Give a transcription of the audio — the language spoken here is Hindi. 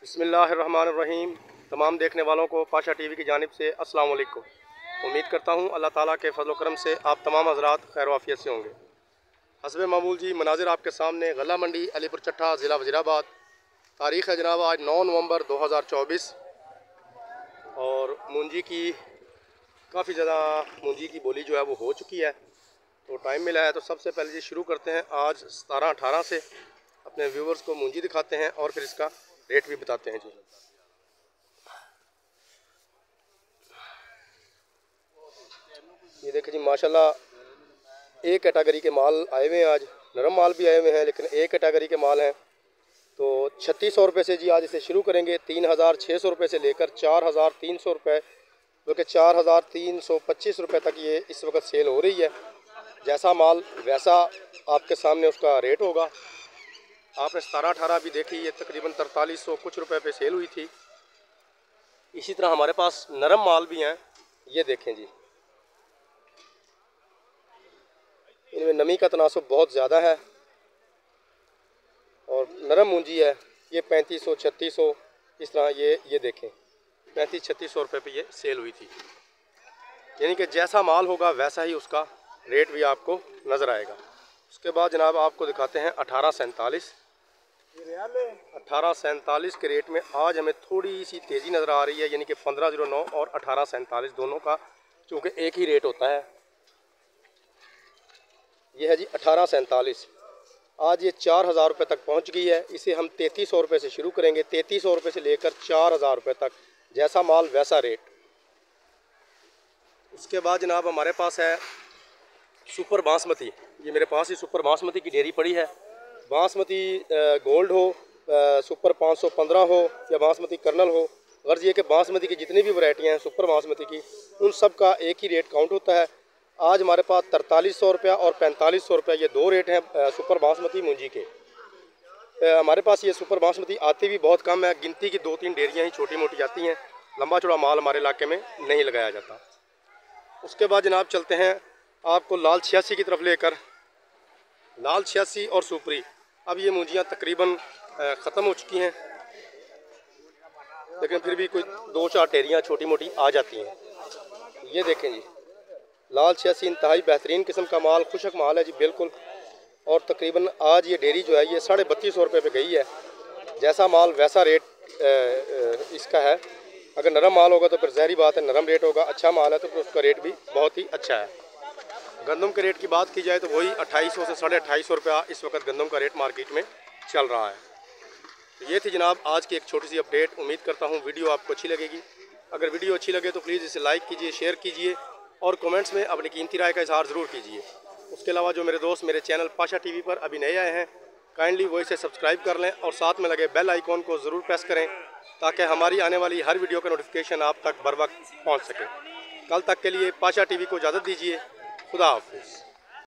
बिस्मिल्लाहिर्रहमानिर्रहीम। तमाम देखने वालों को पाशा टीवी की जानिब से अस्सलाम वालेकुम। उम्मीद करता हूँ अल्लाह ताला के फजल करम से आप तमाम हज़रात खैर वाफियत से होंगे। हस्बे मामूल जी मनाजिर आपके सामने गला मंडी अलीपुर चट्टा ज़िला वज़ीराबाद। तारीख़ है जनाब आज 9 नवंबर 2024 और मूंजी की काफ़ी ज़्यादा मूंजी की बोली जो है वो हो चुकी है, तो टाइम मिला है। तो सबसे पहले जी शुरू करते हैं आज 17-18 से, अपने व्यूवर्स को मूंजी दिखाते हैं और फिर इसका रेट भी बताते हैं जी। ये देखिए जी माशाल्लाह एक कैटेगरी के माल आए हुए हैं आज, नरम माल भी आए हुए हैं लेकिन एक कैटेगरी के माल हैं। तो 3600 रुपये से जी आज इसे शुरू करेंगे। 3600 रुपये से लेकर 4300 रुपये, जो कि 4325 रुपये तक ये इस वक्त सेल हो रही है। जैसा माल वैसा आपके सामने उसका रेट होगा। आपने 17-18 भी देखी, ये तकरीबन 4300 कुछ रुपए पे सेल हुई थी। इसी तरह हमारे पास नरम माल भी हैं, ये देखें जी, इनमें नमी का तनासुब बहुत ज़्यादा है और नरम मूंजी है। ये 3500-3600 इस तरह ये देखें 3500-3600 रुपये पे ये सेल हुई थी। यानी कि जैसा माल होगा वैसा ही उसका रेट भी आपको नज़र आएगा। उसके बाद जनाब आपको दिखाते हैं 1847। 1847 के रेट में आज हमें थोड़ी सी तेज़ी नज़र आ रही है, यानी कि 1509 और 1847 दोनों का चूँकि एक ही रेट होता है। ये है जी 1847। आज ये 4000 रुपये तक पहुंच गई है। इसे हम 3300 रुपये से शुरू करेंगे, 3300 रुपये से लेकर 4000 रुपये तक, जैसा माल वैसा रेट। उसके बाद जनाब हमारे पास है सुपर बासमती। ये मेरे पास ही सुपर बासमती की ढेरी पड़ी है। बासमती गोल्ड हो, सुपर 515 हो या बासमती कर्नल हो, गर्ज ये कि बासमती की जितनी भी वैरायटियाँ हैं सुपर बासमती की, उन सब का एक ही रेट काउंट होता है। आज हमारे पास 4300 रुपया और 4500 रुपया, ये दो रेट हैं सुपर बासमती मूंजी के। हमारे पास ये सुपर बासमती आती भी बहुत कम है, गिनती की 2-3 डेयरियाँ ही छोटी मोटी आती हैं। लंबा चौड़ा माल हमारे इलाके में नहीं लगाया जाता। उसके बाद जनाब चलते हैं आपको लाल 86 की तरफ लेकर। लाल 86 और सुपरी, अब ये मूंजियाँ तकरीबन ख़त्म हो चुकी हैं, लेकिन फिर भी कोई 2-4 डेयरियाँ छोटी मोटी आ जाती हैं। ये देखें जी लाल 86 इंतहाई बेहतरीन किस्म का माल, खुशक माल है जी बिल्कुल। और तकरीबन आज ये डेयरी जो है ये 3250 रुपये पे गई है। जैसा माल वैसा रेट इसका है। अगर नरम माल होगा तो फिर ज़ाहिर बात है नरम रेट होगा, अच्छा माल है तो फिर उसका रेट भी बहुत ही अच्छा है। गंदम के रेट की बात की जाए तो वही 2800 से 2850 रुपया इस वक्त गंदम का रेट मार्केट में चल रहा है। तो ये थी जनाब आज की एक छोटी सी अपडेट। उम्मीद करता हूँ वीडियो आपको अच्छी लगेगी। अगर वीडियो अच्छी लगे तो प्लीज़ इसे लाइक कीजिए, शेयर कीजिए और कमेंट्स में अपनी कीमती राय का इजहार ज़रूर कीजिए। उसके अलावा जो मेरे दोस्त मेरे चैनल पाशा टीवी पर अभी नए आए हैं, काइंडली वो इसे सब्सक्राइब कर लें और साथ में लगे बेल आइकॉन को ज़रूर प्रेस करें, ताकि हमारी आने वाली हर वीडियो का नोटिफिकेशन आप तक बर वक्त पहुँच सके। कल तक के लिए पाशा टीवी को इजाज़त दीजिए। खुदा हाफिज़।